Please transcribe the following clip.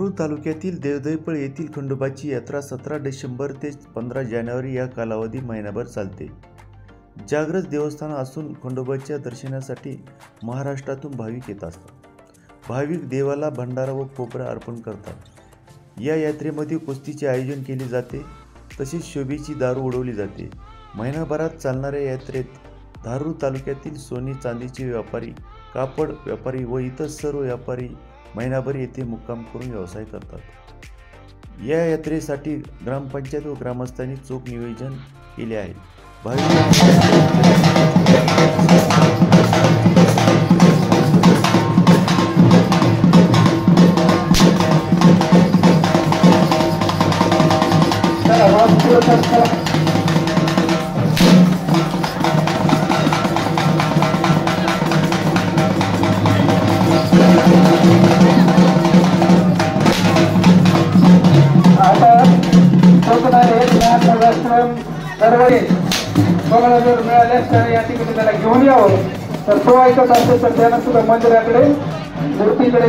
धारूर तालुक्यातील देवदहीपळ येथील खंडोबाची यात्रा 17 डिसेंबर ते 15 जानेवारी या कालावधी महिनाभर चालते। जागृत देवस्थान असून खंडोबाच्या दर्शनासाठी महाराष्ट्रातून भाविक येत असतात। भाविक देवाला भंडारा व खोबरा अर्पण करतात। या यात्रेमध्ये कुस्तीचे आयोजन केले जाते, तसेच शोभेची दारू उडवली जाते। महिनाभरात चालणाऱ्या यात्रेत धारूर तालुक्यातील सोने चांदीचे व्यापारी, कापड व्यापारी व इतर सर्व व्यापारी महिनाभर येथे मुक्काम करून व्यवसाय करतात। या यात्रेसाठी ग्रामपंचायत व ग्रामस्थांनी चोख नियोजन केले आहे। जर मिळाल्यास तर या ठिकाणी त्याला घेऊन यावं, तर तो ऐकत असेल तर त्यानं सुद्धा मंदिराकडे मूर्तीकडे